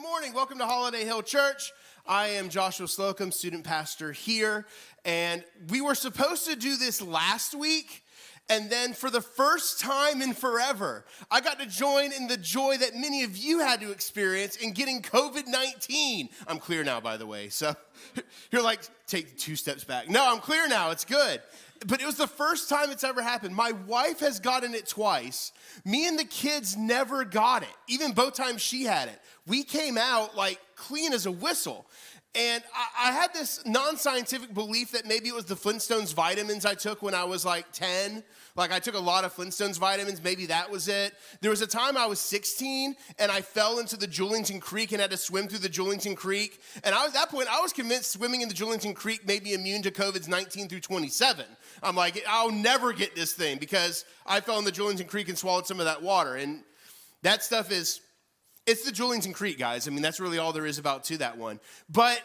morning. Welcome to Holiday Hill Church. I am Slocum, student pastor here, and we were supposed to do this last week, and then for the first time in forever, I got to join in the joy that many of you had to experience in getting COVID-19. I'm clear now, by the way, so you're like, take 2 steps back. No, I'm clear now. It's good. But it was the first time it's ever happened. My wife has gotten it twice. Me and the kids never got it, even both times she had it. We came out like clean as a whistle. And I had this non-scientific belief that maybe it was the Flintstones vitamins I took when I was like 10. Like I took a lot of Flintstones vitamins. Maybe that was it. There was a time I was 16 and I fell into the Julington Creek and had to swim through the Julington Creek. And at that point, I was convinced swimming in the Julington Creek made me immune to COVID's 19 through 27. I'm like, I'll never get this thing because I fell in the Julington Creek and swallowed some of that water. And that stuff it's the Julington Creek, guys. I mean, that's really all there is about to that one. But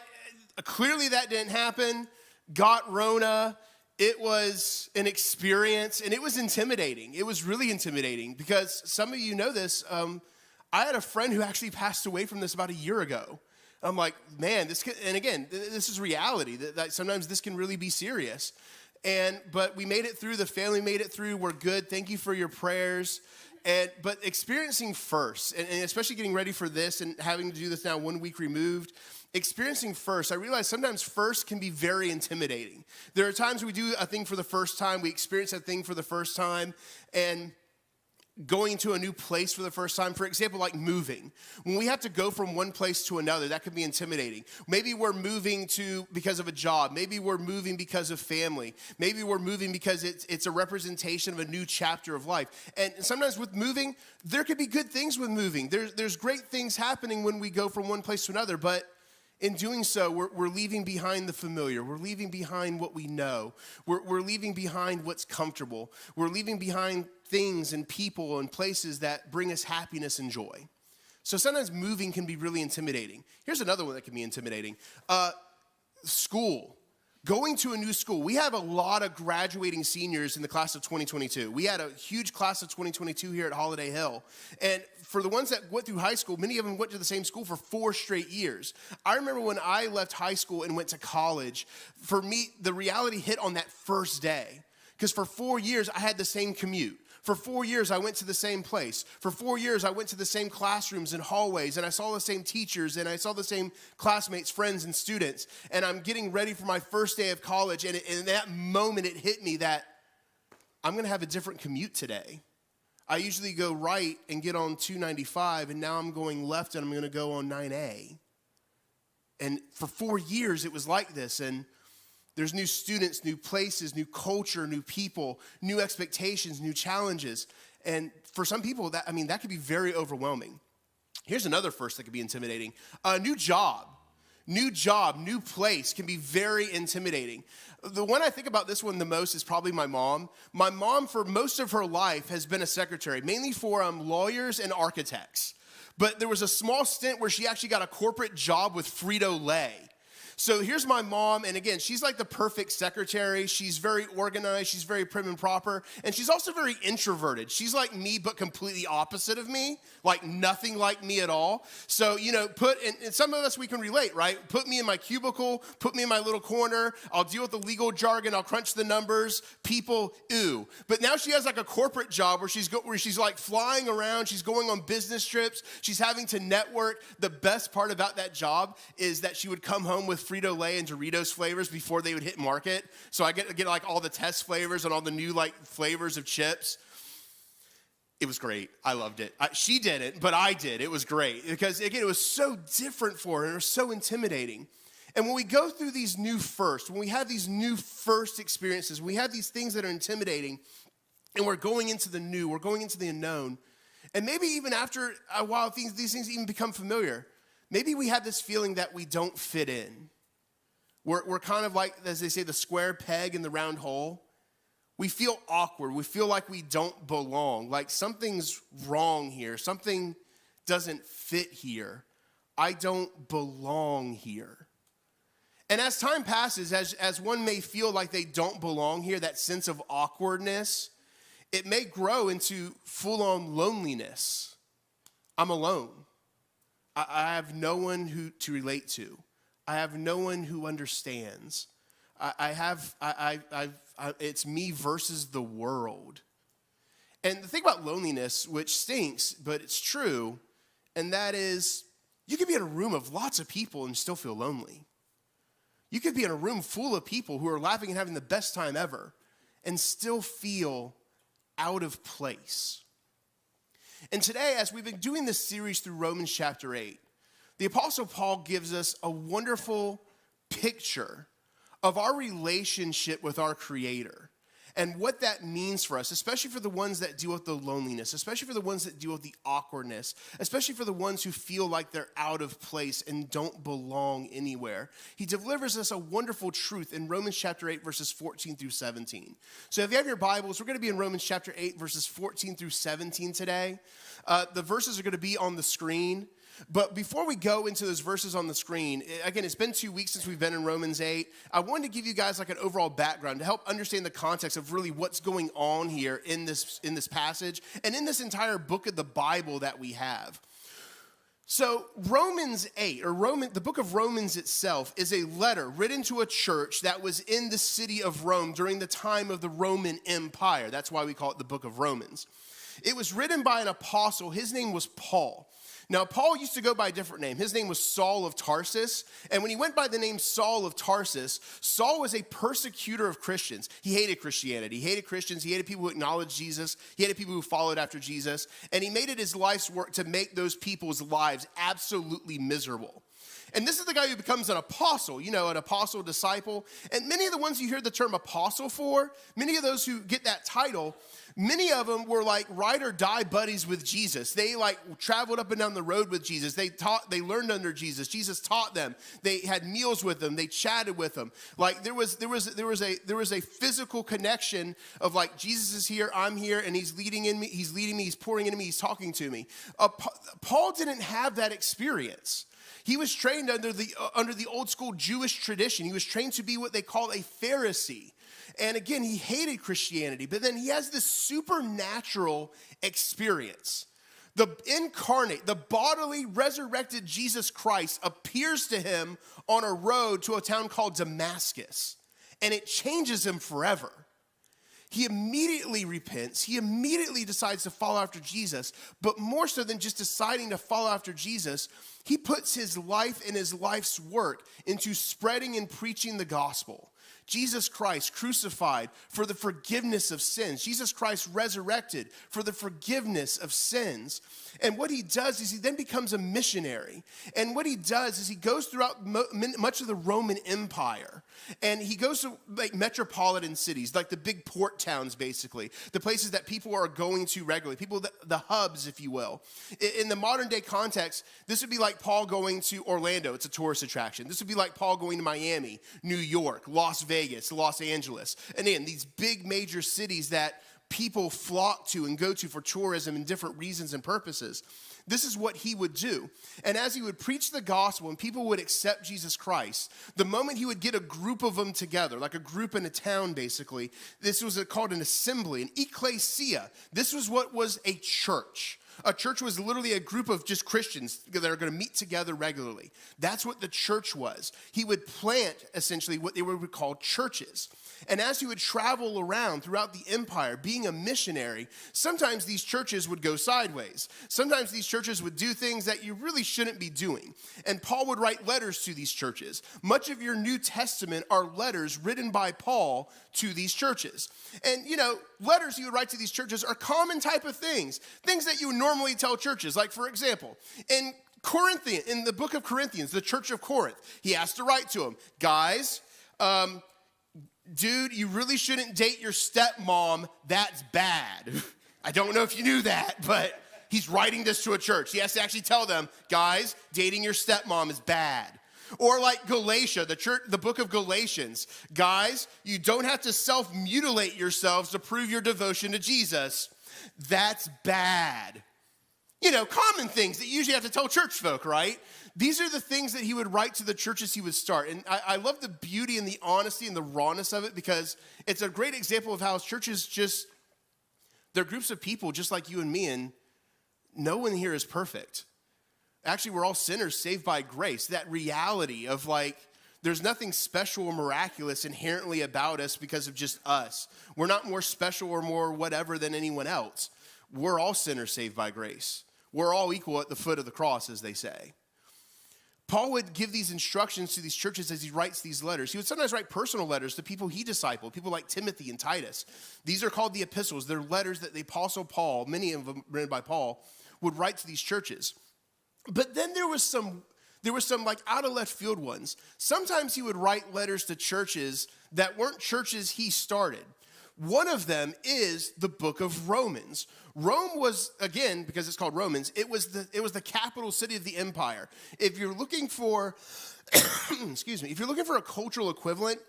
clearly that didn't happen. Got Rona. It was an experience, and it was intimidating. It was really intimidating because some of you know this. I had a friend who actually passed away from this about a year ago. I'm like, man, and again, this is reality. That sometimes this can really be serious. But we made it through. The family made it through. We're good. Thank you for your prayers. But experiencing first, and especially getting ready for this and having to do this now 1 week removed, experiencing first, I realize sometimes first can be very intimidating. There are times we do a thing for the first time, we experience a thing for the first time, and going to a new place for the first time, for example, like moving. When we have to go from one place to another, that can be intimidating. Maybe we're moving because of a job. Maybe we're moving because of family. Maybe we're moving because it's a representation of a new chapter of life. And sometimes with moving, there could be good things with moving. There's great things happening when we go from one place to another, but in doing so, we're leaving behind the familiar. We're leaving behind what we know. We're leaving behind what's comfortable. We're leaving behind things and people and places that bring us happiness and joy. So sometimes moving can be really intimidating. Here's another one that can be intimidating. School. Going to a new school. We have a lot of graduating seniors in the class of 2022. We had a huge class of 2022 here at Holiday Hill. And for the ones that went through high school, many of them went to the same school for 4 straight years. I remember when I left high school and went to college, for me, the reality hit on that first day. Because for 4 years, I had the same commute. For 4 years, I went to the same place. For 4 years, I went to the same classrooms and hallways, and I saw the same teachers, and I saw the same classmates, friends, and students. And I'm getting ready for my first day of college, and in that moment, it hit me that I'm going to have a different commute today. I usually go right and get on 295, and now I'm going left, and I'm going to go on 9A. And for 4 years, it was like this, and there's new students, new places, new culture, new people, new expectations, new challenges. And for some people, that could be very overwhelming. Here's another first that could be intimidating. A new job, new place can be very intimidating. The one I think about this one the most is probably my mom. My mom, for most of her life, has been a secretary, mainly for lawyers and architects. But there was a small stint where she actually got a corporate job with Frito-Lay. So here's my mom, and again, she's like the perfect secretary. She's very organized, she's very prim and proper, and she's also very introverted. She's like me, but completely opposite of me, like nothing like me at all. So, and some of us, we can relate, right? Put me in my cubicle, put me in my little corner, I'll deal with the legal jargon, I'll crunch the numbers, people, ooh. But now she has like a corporate job where she's like flying around, she's going on business trips, she's having to network. The best part about that job is that she would come home with Frito-Lay and Doritos flavors before they would hit market. So I get like all the test flavors and all the new like flavors of chips. It was great. I loved it. She didn't, but I did. It was great because again, it was so different for her and it was so intimidating. And when we go through these new firsts, when we have these new first experiences, we have these things that are intimidating and we're going into the new, we're going into the unknown. And maybe even after a while, these things even become familiar. Maybe we have this feeling that we don't fit in. We're kind of like, as they say, the square peg in the round hole. We feel awkward. We feel like we don't belong, like something's wrong here. Something doesn't fit here. I don't belong here. And as time passes, as one may feel like they don't belong here, that sense of awkwardness, it may grow into full-on loneliness. I'm alone. I have no one to relate to. I have no one who understands. It's me versus the world. And the thing about loneliness, which stinks, but it's true, and that is you could be in a room of lots of people and still feel lonely. You could be in a room full of people who are laughing and having the best time ever and still feel out of place. And today, as we've been doing this series through Romans chapter 8, the Apostle Paul gives us a wonderful picture of our relationship with our Creator and what that means for us, especially for the ones that deal with the loneliness, especially for the ones that deal with the awkwardness, especially for the ones who feel like they're out of place and don't belong anywhere. He delivers us a wonderful truth in Romans chapter 8, verses 14 through 17. So if you have your Bibles, we're going to be in Romans chapter 8, verses 14 through 17 today. The verses are going to be on the screen. But before we go into those verses on the screen, again, it's been 2 weeks since we've been in Romans 8. I wanted to give you guys like an overall background to help understand the context of really what's going on here in this passage and in this entire book of the Bible that we have. So Romans 8, or the book of Romans itself, is a letter written to a church that was in the city of Rome during the time of the Roman Empire. That's why we call it the book of Romans. It was written by an apostle. His name was Paul. Now, Paul used to go by a different name. His name was Saul of Tarsus. And when he went by the name Saul of Tarsus, Saul was a persecutor of Christians. He hated Christianity. He hated Christians. He hated people who acknowledged Jesus. He hated people who followed after Jesus. And he made it his life's work to make those people's lives absolutely miserable. And this is the guy who becomes an apostle, an apostle disciple. And many of the ones you hear the term apostle for, many of those who get that title, many of them were like ride or die buddies with Jesus. They like traveled up and down the road with Jesus. They learned under Jesus. Jesus taught them. They had meals with them. They chatted with them. Like there was a physical connection of like Jesus is here, I'm here, and he's leading me, he's pouring into me, he's talking to me. Paul didn't have that experience. He was trained under the old school Jewish tradition. He was trained to be what they call a Pharisee. And again, he hated Christianity, but then he has this supernatural experience. The incarnate, the bodily resurrected Jesus Christ appears to him on a road to a town called Damascus, and it changes him forever. He immediately repents. He immediately decides to follow after Jesus. But more so than just deciding to follow after Jesus, he puts his life and his life's work into spreading and preaching the gospel. Jesus Christ crucified for the forgiveness of sins. Jesus Christ resurrected for the forgiveness of sins. And what he does is he then becomes a missionary. And what he does is he goes throughout much of the Roman Empire. And he goes to like metropolitan cities, like the big port towns, basically. The places that people are going to regularly, the hubs, if you will. In the modern day context, this would be like Paul going to Orlando. It's a tourist attraction. This would be like Paul going to Miami, New York, Las Vegas, Los Angeles. And again, these big major cities that people flock to and go to for tourism and different reasons and purposes. This is what he would do. And as he would preach the gospel and people would accept Jesus Christ, the moment he would get a group of them together, like a group in a town basically, this was called an assembly, an ecclesia. This was what was a church. A church was literally a group of just Christians that are going to meet together regularly. That's what the church was. He would plant, essentially, what they would call churches. And as he would travel around throughout the empire, being a missionary, sometimes these churches would go sideways. Sometimes these churches would do things that you really shouldn't be doing. And Paul would write letters to these churches. Much of your New Testament are letters written by Paul to these churches. And, letters he would write to these churches are common type of things that you would normally tell churches. Like, for example, in the book of Corinthians, the church of Corinth, he has to write to them, guys, dude, you really shouldn't date your stepmom. That's bad. I don't know if you knew that, but he's writing this to a church. He has to actually tell them, guys, dating your stepmom is bad. Or like Galatia, the book of Galatians. Guys, you don't have to self-mutilate yourselves to prove your devotion to Jesus. That's bad. Common things that you usually have to tell church folk, right? These are the things that he would write to the churches he would start. And I love the beauty and the honesty and the rawness of it because it's a great example of how churches they're groups of people just like you and me, and no one here is perfect. Actually, we're all sinners saved by grace. That reality of like, there's nothing special or miraculous inherently about us because of just us. We're not more special or more whatever than anyone else. We're all sinners saved by grace. We're all equal at the foot of the cross, as they say. Paul would give these instructions to these churches as he writes these letters. He would sometimes write personal letters to people he discipled, people like Timothy and Titus. These are called the epistles. They're letters that the Apostle Paul, many of them written by Paul, would write to these churches. But then there was some like out of left field ones. Sometimes he would write letters to churches that weren't churches he started. One of them is the book of Romans. Rome was, again, because it's called Romans, it was the capital city of the empire. If you're looking for, if you're looking for a cultural equivalent,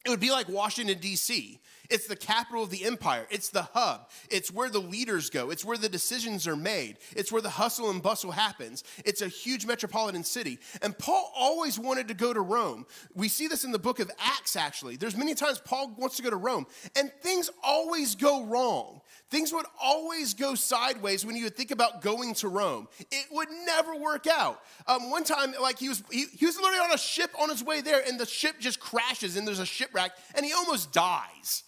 it would be like Washington, D.C. It's the capital of the empire. It's the hub. It's where the leaders go. It's where the decisions are made. It's where the hustle and bustle happens. It's a huge metropolitan city. And Paul always wanted to go to Rome. We see this in the book of Acts, actually. There's many times Paul wants to go to Rome, and things always go wrong. Things would always go sideways when you would think about going to Rome. It would never work out. One time, like he was literally on a ship on his way there, and the ship just crashes, and there's a shipwreck, and he almost dies.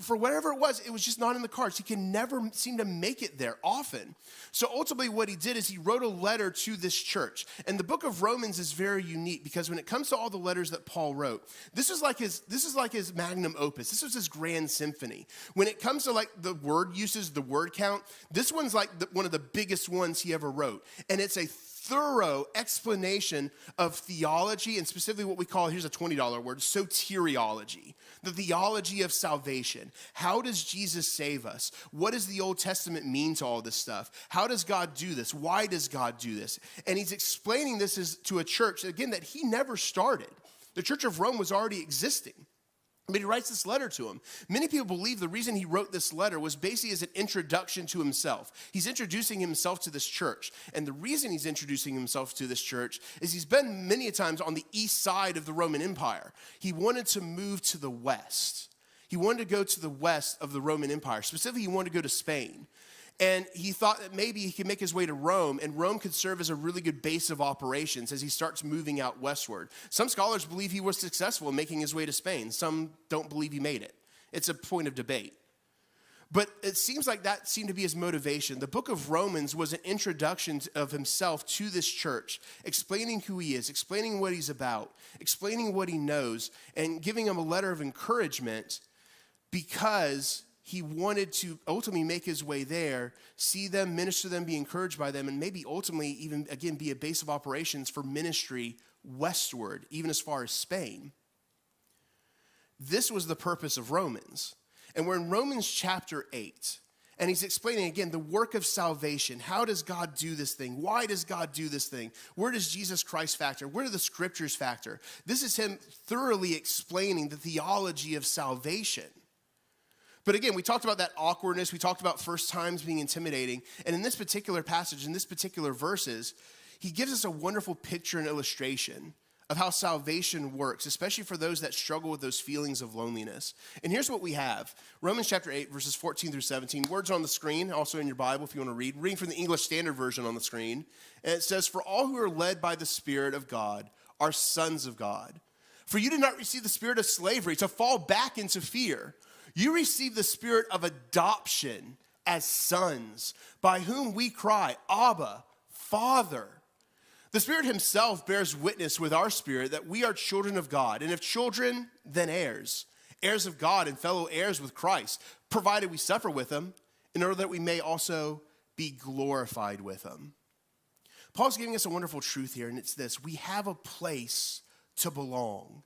For whatever it was just not in the cards. He can never seem to make it there often. So ultimately what he did is he wrote a letter to this church. And the book of Romans is very unique because when it comes to all the letters that Paul wrote, this is like his magnum opus. This was his grand symphony. When it comes to like the word uses, the word count, this one's like one of the biggest ones he ever wrote. And it's a thorough explanation of theology, and specifically what we call, here's a $20 word, soteriology, the theology of salvation. How does Jesus save us? What does the Old Testament mean to all this stuff? How does God do this? Why does God do this? And he's explaining this to a church, again, that he never started. The Church of Rome was already existing. But he writes this letter to him. Many people believe the reason he wrote this letter was basically as an introduction to himself. He's introducing himself to this church. And the reason he's introducing himself to this church is he's been many times on the east side of the Roman Empire. He wanted to move to the west. He wanted to go to the west of the Roman Empire. Specifically, he wanted to go to Spain. And he thought that maybe he could make his way to Rome, and Rome could serve as a really good base of operations as he starts moving out westward. Some scholars believe he was successful in making his way to Spain. Some don't believe he made it. It's a point of debate. But it seems like that seemed to be his motivation. The book of Romans was an introduction of himself to this church, explaining who he is, explaining what he's about, explaining what he knows, and giving him a letter of encouragement because he wanted to ultimately make his way there, see them, minister to them, be encouraged by them, and maybe ultimately even, again, be a base of operations for ministry westward, even as far as Spain. This was the purpose of Romans. And we're in Romans chapter 8. And he's explaining, again, the work of salvation. How does God do this thing? Why does God do this thing? Where does Jesus Christ factor? Where do the scriptures factor? This is him thoroughly explaining the theology of salvation. But again, we talked about that awkwardness. We talked about first times being intimidating. And in this particular passage, in this particular verses, he gives us a wonderful picture and illustration of how salvation works, especially for those that struggle with those feelings of loneliness. And here's what we have. Romans chapter 8, verses 14 through 17. Words on the screen, also in your Bible if you want to read. Reading from the English Standard Version on the screen. And it says, "For all who are led by the Spirit of God are sons of God. For you did not receive the spirit of slavery to fall back into fear. You receive the spirit of adoption as sons, by whom we cry, Abba, Father. The Spirit himself bears witness with our spirit that we are children of God, and if children, then heirs, heirs of God and fellow heirs with Christ, provided we suffer with him, in order that we may also be glorified with him." Paul's giving us a wonderful truth here, and it's this: we have a place to belong.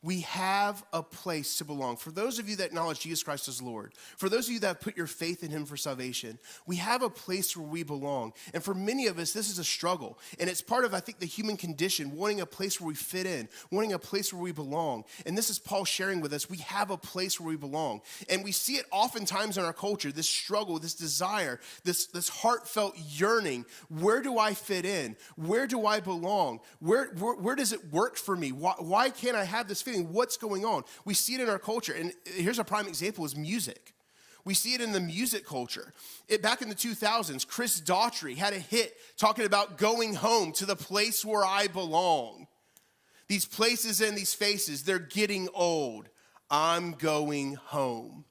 We have a place to belong. For those of you that acknowledge Jesus Christ as Lord, for those of you that have put your faith in him for salvation, we have a place where we belong. And for many of us, this is a struggle. And it's part of, I think, the human condition, wanting a place where we fit in, wanting a place where we belong. And this is Paul sharing with us, we have a place where we belong. And we see it oftentimes in our culture, this struggle, this desire, this heartfelt yearning. Where do I fit in? Where do I belong? Where does it work for me? Why can't I have this feeling? What's going on? We see it in our culture. And here's a prime example is music. We see it in the music culture. Back in the 2000s, Chris Daughtry had a hit talking about going home to the place where I belong. These places and these faces, they're getting old. I'm going home.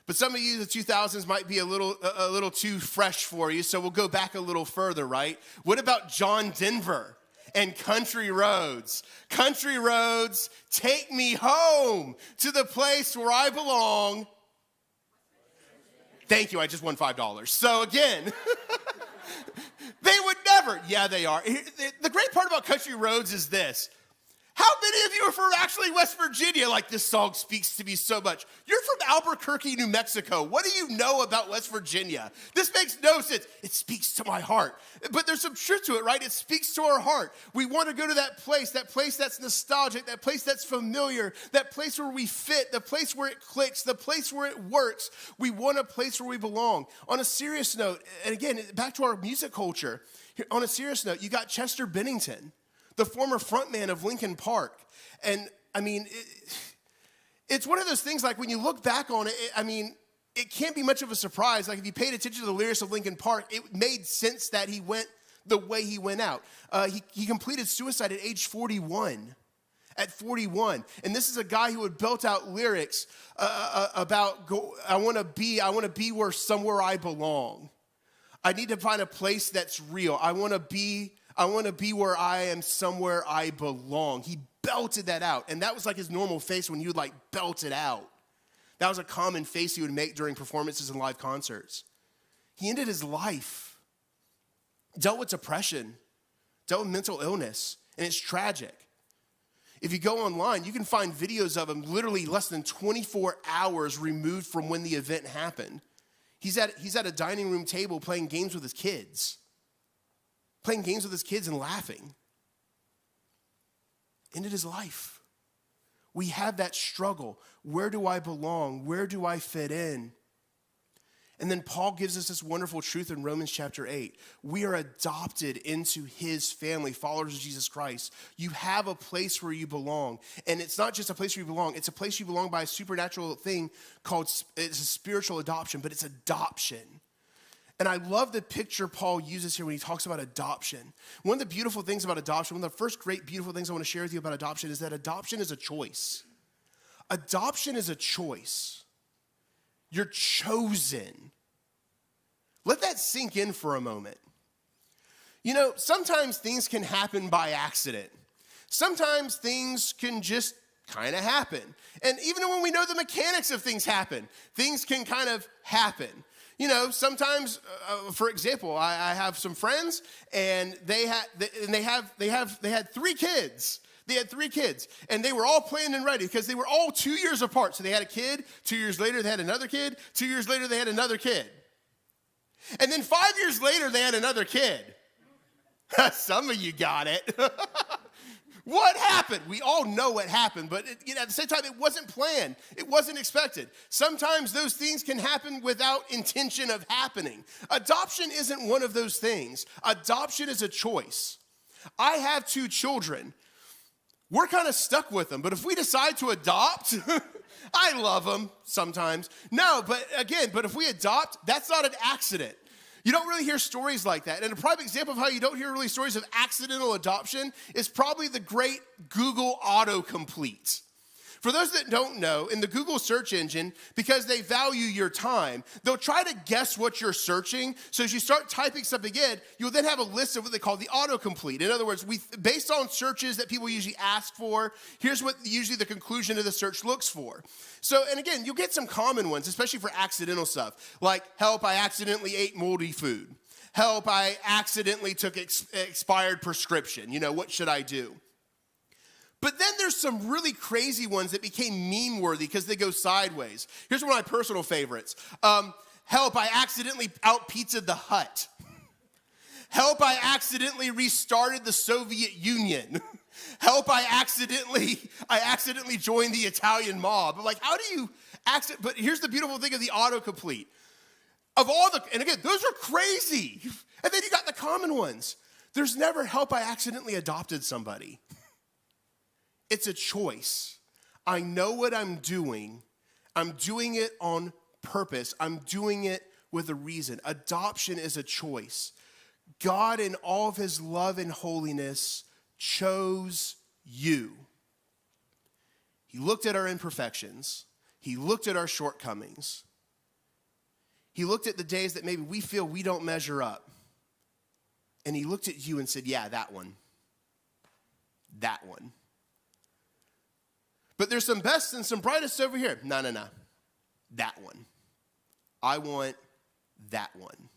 But some of you, the 2000s might be a little too fresh for you, so we'll go back a little further, right? What about John Denver and Country Roads? Country Roads, take me home to the place where I belong. Thank you, I just won $5. So again, they would never. Yeah, they are. The great part about Country Roads is this. How many of you are from actually West Virginia? Like, this song speaks to me so much. You're from Albuquerque, New Mexico. What do you know about West Virginia? This makes no sense. It speaks to my heart. But there's some truth to it, right? It speaks to our heart. We want to go to that place that's nostalgic, that place that's familiar, that place where we fit, the place where it clicks, the place where it works. We want a place where we belong. On a serious note, and again, back to our music culture, on a serious note, you got Chester Bennington, the former frontman of Linkin Park. And I mean, it's one of those things, like when you look back on it, it can't be much of a surprise. Like if you paid attention to the lyrics of Linkin Park, it made sense that he went the way he went out. He completed suicide at age 41. At 41. And this is a guy who had built out lyrics about, I want to be somewhere I belong. I need to find a place that's real. I want to be where I am, somewhere I belong. He belted that out. And that was like his normal face when you would like belt it out. That was a common face he would make during performances and live concerts. He ended his life, dealt with depression, dealt with mental illness, and it's tragic. If you go online, you can find videos of him literally less than 24 hours removed from when the event happened. He's at a dining room table playing games with his kids. And laughing. Ended his life. We have that struggle. Where do I belong? Where do I fit in? And then Paul gives us this wonderful truth in Romans chapter 8. We are adopted into his family, followers of Jesus Christ. You have a place where you belong. And it's not just a place where you belong. It's a place you belong by a supernatural thing called, it's a spiritual adoption, but it's adoption. And I love the picture Paul uses here when he talks about adoption. One of the beautiful things about adoption, one of the first great beautiful things I want to share with you about adoption is that adoption is a choice. Adoption is a choice. You're chosen. Let that sink in for a moment. You know, sometimes things can happen by accident. Sometimes things can just kind of happen. And even when we know the mechanics of things things can kind of happen. You know, sometimes, for example, I have some friends, and they had 3 kids. They had 3 kids, and they were all planned and ready because they were all 2 years apart. So they had a kid. 2 years later, they had another kid. 2 years later, they had another kid. And then 5 years later, they had another kid. Some of you got it. What happened? We all know what happened, but at the same time, it wasn't planned. It wasn't expected. Sometimes those things can happen without intention of happening. Adoption isn't one of those things. Adoption is a choice. I have 2 children. We're kind of stuck with them, but if we decide to adopt, I love them sometimes. No, but if we adopt, that's not an accident. You don't really hear stories like that. And a prime example of how you don't hear really stories of accidental adoption is probably the great Google autocomplete. For those that don't know, in the Google search engine, because they value your time, they'll try to guess what you're searching. So as you start typing something in, you'll then have a list of what they call the autocomplete. In other words, based on searches that people usually ask for, here's what usually the conclusion of the search looks for. So, and again, you'll get some common ones, especially for accidental stuff, like, help, I accidentally ate moldy food. Help, I accidentally took expired prescription. You know, what should I do? But then there's some really crazy ones that became meme-worthy because they go sideways. Here's one of my personal favorites. Help, I accidentally out-pizzaed the Hut. Help, I accidentally restarted the Soviet Union. Help, I accidentally joined the Italian mob. I'm like, how do you accident? But here's the beautiful thing of the autocomplete. And again, those are crazy. And then you got the common ones. There's never help, I accidentally adopted somebody. It's a choice. I know what I'm doing. I'm doing it on purpose. I'm doing it with a reason. Adoption is a choice. God, in all of his love and holiness, chose you. He looked at our imperfections. He looked at our shortcomings. He looked at the days that maybe we feel we don't measure up. And he looked at you and said, yeah, that one. That one. But there's some best and some brightest over here. No. That one. I want that one.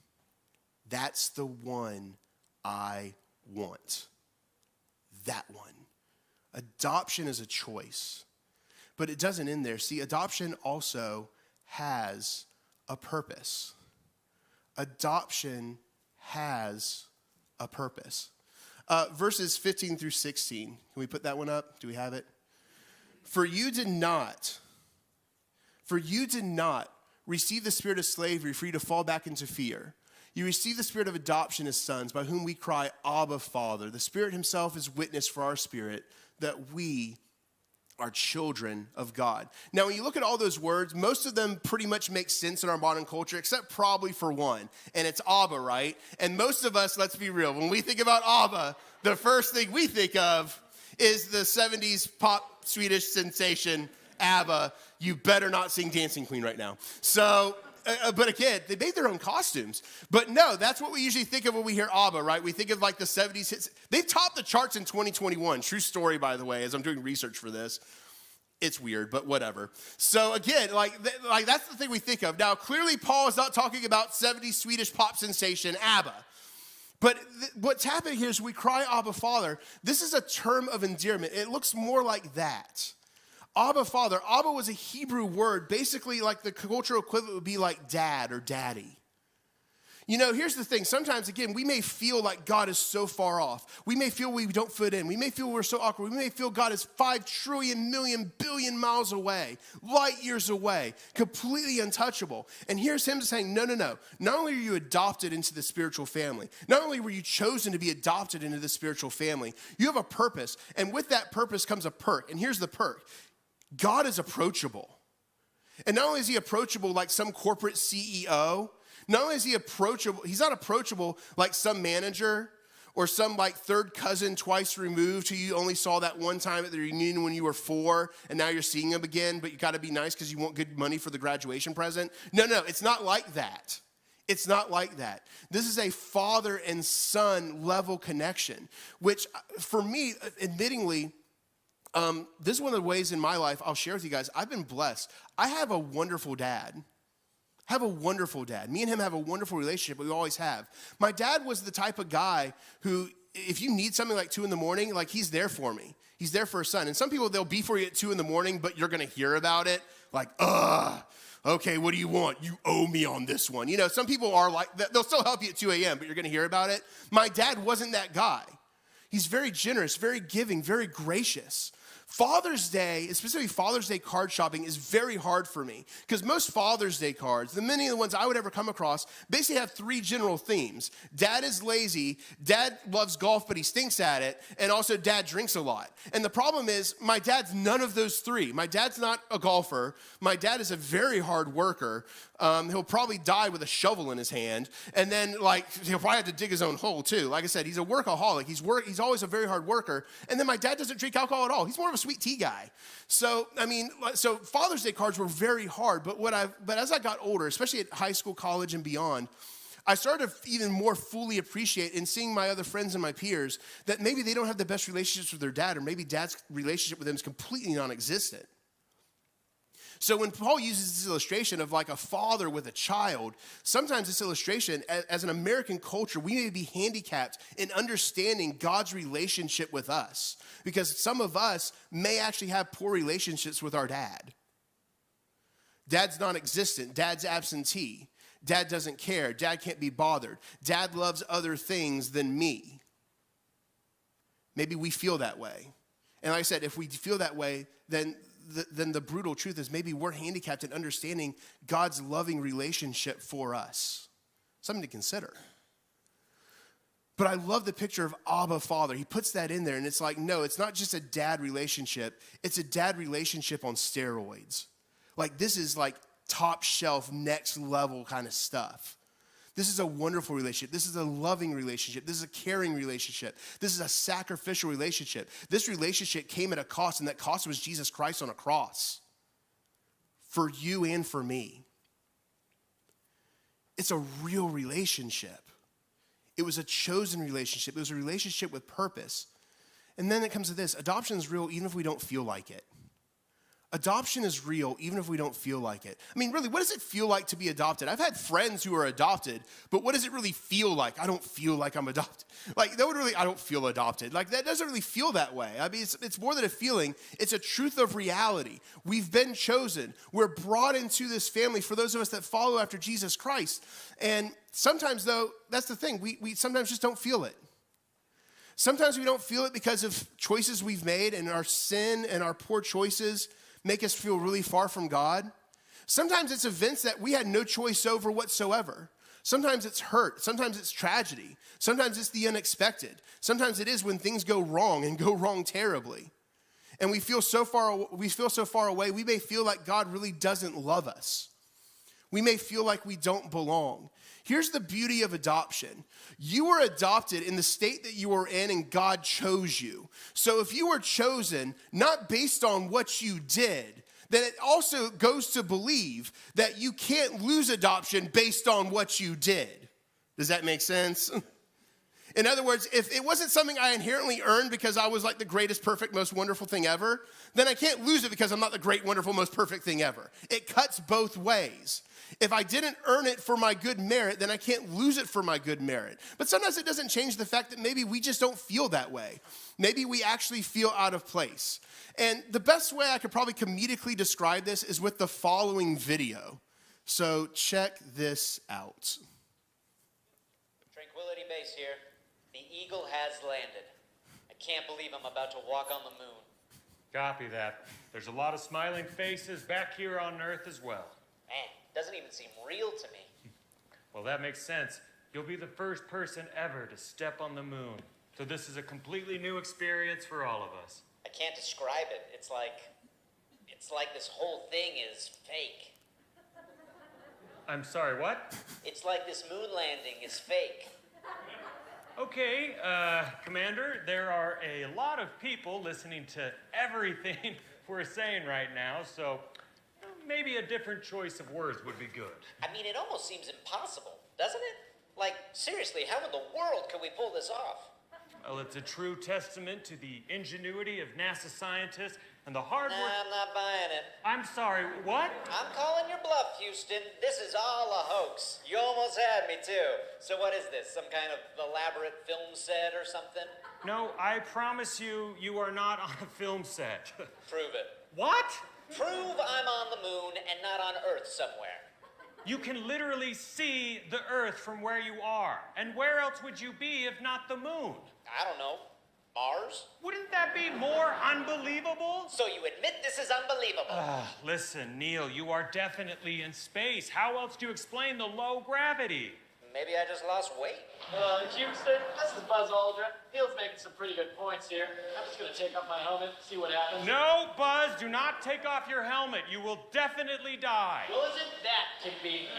That's the one I want. That one. Adoption is a choice. But it doesn't end there. See, adoption also has a purpose. Adoption has a purpose. Verses 15 through 16. Can we put that one up? Do we have it? For you did not receive the spirit of slavery for you to fall back into fear. You received the spirit of adoption as sons, by whom we cry, Abba, Father. The Spirit himself is witness for our spirit that we are children of God. Now, when you look at all those words, most of them pretty much make sense in our modern culture, except probably for one, and it's Abba, right? And most of us, let's be real, when we think about Abba, the first thing we think of is the 70s pop Swedish sensation, ABBA. You better not sing Dancing Queen right now. So, but again, they made their own costumes. But no, that's what we usually think of when we hear ABBA, right? We think of like the 70s hits. They topped the charts in 2021. True story, by the way, as I'm doing research for this. It's weird, but whatever. So again, like that's the thing we think of. Now, clearly Paul is not talking about 70s Swedish pop sensation ABBA. But what's happening here is we cry, Abba, Father. This is a term of endearment. It looks more like that. Abba, Father. Abba was a Hebrew word. Basically, like the cultural equivalent would be like dad or daddy. You know, here's the thing. Sometimes, again, we may feel like God is so far off. We may feel we don't fit in. We may feel we're so awkward. We may feel God is 5 trillion, million, billion miles away, light years away, completely untouchable. And here's him saying, no. Not only are you adopted into the spiritual family, not only were you chosen to be adopted into the spiritual family, you have a purpose. And with that purpose comes a perk. And here's the perk. God is approachable. And not only is he approachable like some corporate CEO, not only is he approachable, he's not approachable like some manager or some like third cousin twice removed who you only saw that one time at the reunion when you were 4 and now you're seeing him again, but you got to be nice because you want good money for the graduation present. No, it's not like that. It's not like that. This is a father and son level connection, which for me, admittingly, this is one of the ways in my life I'll share with you guys. I've been blessed. I have a wonderful dad. Me and him have a wonderful relationship. We always have. My dad was the type of guy who, if you need something like 2 a.m, like he's there for me. He's there for his son. And some people, they'll be for you at 2 a.m, but you're going to hear about it. Like, okay, what do you want? You owe me on this one. You know, some people are like, they'll still help you at 2 a.m, but you're going to hear about it. My dad wasn't that guy. He's very generous, very giving, very gracious. Father's Day, especially Father's Day card shopping, is very hard for me because most Father's Day cards, many of the ones I would ever come across, basically have 3 general themes. Dad is lazy, dad loves golf but he stinks at it, and also dad drinks a lot. And the problem is my dad's none of those 3. My dad's not a golfer. My dad is a very hard worker. He'll probably die with a shovel in his hand, and then he'll probably have to dig his own hole too. Like I said, he's a workaholic. He's always a very hard worker. And then my dad doesn't drink alcohol at all. He's more of a sweet tea guy. So Father's Day cards were very hard. But as I got older, especially at high school, college, and beyond, I started to even more fully appreciate in seeing my other friends and my peers that maybe they don't have the best relationships with their dad, or maybe dad's relationship with them is completely non-existent. So when Paul uses this illustration of like a father with a child, sometimes this illustration, as an American culture, we may be handicapped in understanding God's relationship with us, because some of us may actually have poor relationships with our dad. Dad's non-existent. Dad's absentee. Dad doesn't care. Dad can't be bothered. Dad loves other things than me. Maybe we feel that way. And like I said, if we feel that way, then the brutal truth is maybe we're handicapped in understanding God's loving relationship for us. Something to consider. But I love the picture of Abba, Father. He puts that in there, and it's like, no, it's not just a dad relationship. It's a dad relationship on steroids. Like, this is like top shelf, next level kind of stuff. This is a wonderful relationship. This is a loving relationship. This is a caring relationship. This is a sacrificial relationship. This relationship came at a cost, and that cost was Jesus Christ on a cross for you and for me. It's a real relationship. It was a chosen relationship. It was a relationship with purpose. And then it comes to this. Adoption is real even if we don't feel like it. Adoption is real even if we don't feel like it. I mean, really, what does it feel like to be adopted? I've had friends who are adopted, but what does it really feel like? I don't feel like I'm adopted. Like, I don't feel adopted. Like, that doesn't really feel that way. I mean, it's more than a feeling. It's a truth of reality. We've been chosen. We're brought into this family for those of us that follow after Jesus Christ. And sometimes, though, that's the thing. We sometimes just don't feel it. Sometimes we don't feel it because of choices we've made, and our sin and our poor choices make us feel really far from God. Sometimes it's events that we had no choice over whatsoever. Sometimes it's hurt. Sometimes it's tragedy. Sometimes it's the unexpected. Sometimes it is when things go wrong and go wrong terribly. And we feel so far away, we may feel like God really doesn't love us. We may feel like we don't belong. Here's the beauty of adoption. You were adopted in the state that you were in, and God chose you. So if you were chosen not based on what you did, then it also goes to believe that you can't lose adoption based on what you did. Does that make sense? In other words, if it wasn't something I inherently earned because I was like the greatest, perfect, most wonderful thing ever, then I can't lose it because I'm not the great, wonderful, most perfect thing ever. It cuts both ways. If I didn't earn it for my good merit, then I can't lose it for my good merit. But sometimes it doesn't change the fact that maybe we just don't feel that way. Maybe we actually feel out of place. And the best way I could probably comedically describe this is with the following video. So check this out. Tranquility Base here. The Eagle has landed. I can't believe I'm about to walk on the moon. Copy that. There's a lot of smiling faces back here on Earth as well. Man, doesn't even seem real to me. Well, that makes sense. You'll be the first person ever to step on the moon. So this is a completely new experience for all of us. I can't describe it. It's like this whole thing is fake. I'm sorry, what? It's like this moon landing is fake. Okay, Commander, there are a lot of people listening to everything we're saying right now, so maybe a different choice of words would be good. I mean, it almost seems impossible, doesn't it? Like, seriously, how in the world can we pull this off? Well, it's a true testament to the ingenuity of NASA scientists and the hard work... Nah, I'm not buying it. I'm sorry, what? I'm calling your bluff, Houston. This is all a hoax. You almost had me, too. So what is this, some kind of elaborate film set or something? No, I promise you, you are not on a film set. Prove it. What? Prove I'm on the moon and not on Earth somewhere. You can literally see the Earth from where you are. And where else would you be if not the moon? I don't know. Mars? Wouldn't that be more unbelievable? So you admit this is unbelievable? Listen, Neil, you are definitely in space. How else do you explain the low gravity? Maybe I just lost weight. Houston, this is Buzz Aldrin. Neil's making some pretty good points here. I'm just gonna take off my helmet, see what happens. No, Buzz, do not take off your helmet. You will definitely die. Well, isn't that convenient?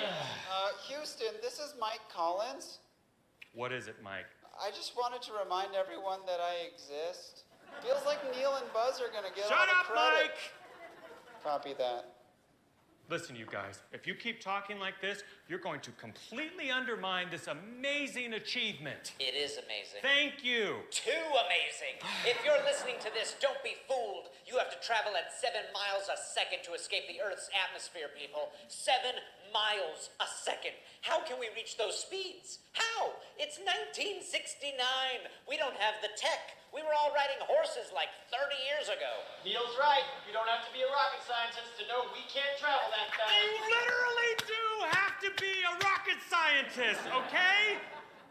Houston, this is Mike Collins. What is it, Mike? I just wanted to remind everyone that I exist. Feels like Neil and Buzz are gonna get all Shut the up, credit. Mike! Copy that. Listen, you guys, if you keep talking like this, you're going to completely undermine this amazing achievement. It is amazing. Thank you. Too amazing. If you're listening to this, don't be fooled. You have to travel at 7 miles a second to escape the Earth's atmosphere, people. 7 miles a second. How can we reach those speeds? How? It's 1969. We don't have the tech. We were all riding horses like 30 years ago. Neil's right. You don't have to be a rocket scientist to know we can't travel that fast. You literally do have to be a rocket scientist, okay?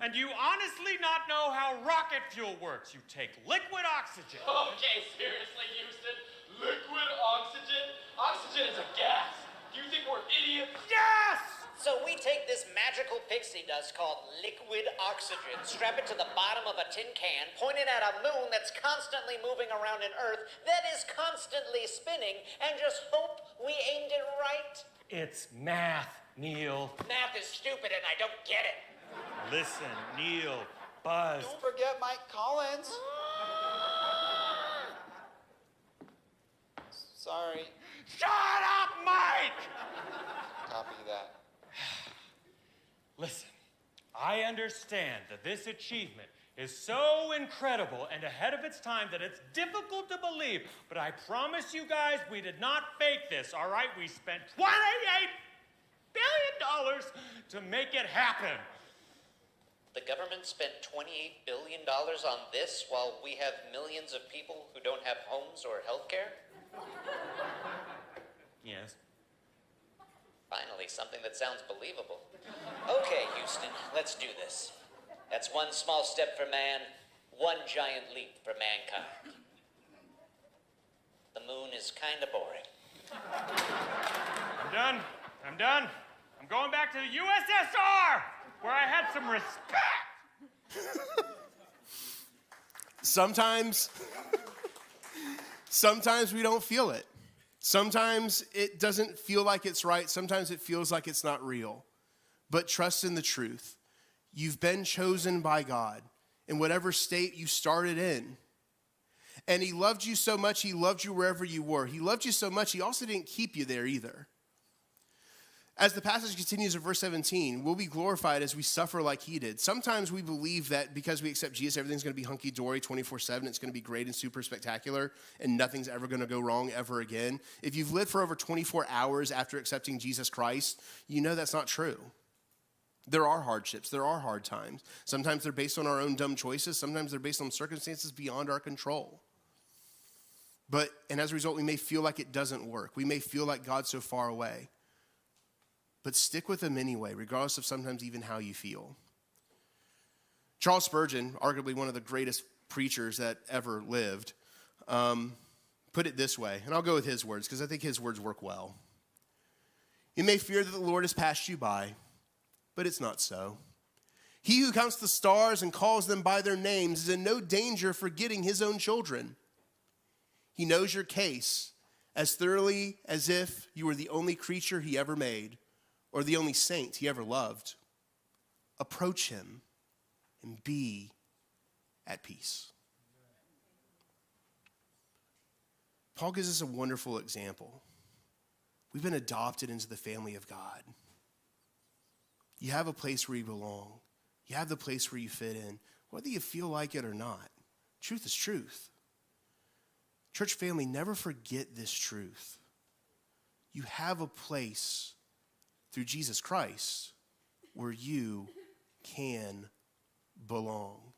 And you honestly not know how rocket fuel works. You take liquid oxygen. Okay, seriously, Houston. Liquid oxygen? Oxygen is a gas. Do you think we're idiots? Yes! So we take this magical pixie dust called liquid oxygen, strap it to the bottom of a tin can, point it at a moon that's constantly moving around an Earth that is constantly spinning, and just hope we aimed it right. It's math, Neil. Math is stupid and I don't get it. Listen, Neil, Buzz. Don't forget Mike Collins. Sorry. Shut up, Mike! Copy that. Listen, I understand that this achievement is so incredible and ahead of its time that it's difficult to believe, but I promise you guys we did not fake this, all right? We spent $28 billion to make it happen. The government spent $28 billion on this while we have millions of people who don't have homes or health care? Yes. Finally, something that sounds believable. Okay, Houston, let's do this. That's one small step for man, one giant leap for mankind. The moon is kind of boring. I'm done. I'm going back to the USSR, where I had some respect. Sometimes we don't feel it. Sometimes it doesn't feel like it's right. Sometimes it feels like it's not real. But trust in the truth. You've been chosen by God in whatever state you started in. And he loved you so much, he loved you wherever you were. He loved you so much, he also didn't keep you there either. As the passage continues in verse 17, we'll be glorified as we suffer like he did. Sometimes we believe that because we accept Jesus, everything's going to be hunky-dory 24/7. It's going to be great and super spectacular, and nothing's ever going to go wrong ever again. If you've lived for over 24 hours after accepting Jesus Christ, you know that's not true. There are hardships. There are hard times. Sometimes they're based on our own dumb choices. Sometimes they're based on circumstances beyond our control. And as a result, we may feel like it doesn't work. We may feel like God's so far away. But stick with him anyway, regardless of sometimes even how you feel. Charles Spurgeon, arguably one of the greatest preachers that ever lived, put it this way, and I'll go with his words because I think his words work well. You may fear that the Lord has passed you by, but it's not so. He who counts the stars and calls them by their names is in no danger of forgetting his own children. He knows your case as thoroughly as if you were the only creature he ever made, or the only saint he ever loved. Approach him and be at peace. Paul gives us a wonderful example. We've been adopted into the family of God. You have a place where you belong. You have the place where you fit in, whether you feel like it or not. Truth is truth. Church family, never forget this truth. You have a place through Jesus Christ where you can belong.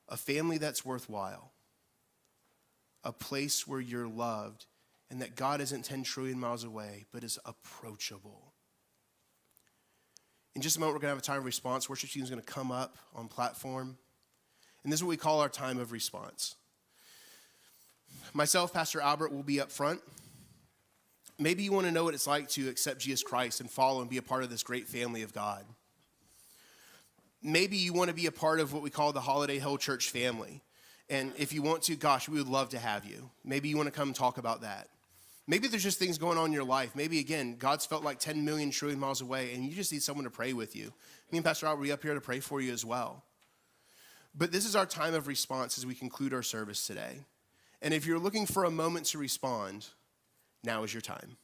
A family that's worthwhile. A place where you're loved and that God isn't 10 trillion miles away, but is approachable. In just a moment, we're going to have a time of response. Worship team is going to come up on platform. And this is what we call our time of response. Myself, Pastor Albert, will be up front. Maybe you want to know what it's like to accept Jesus Christ and follow and be a part of this great family of God. Maybe you want to be a part of what we call the Holiday Hill Church family. And if you want to, gosh, we would love to have you. Maybe you want to come and talk about that. Maybe there's just things going on in your life. Maybe, again, God's felt like 10 million trillion miles away, and you just need someone to pray with you. Me and Pastor Albert will be up here to pray for you as well. But this is our time of response as we conclude our service today. And if you're looking for a moment to respond, now is your time.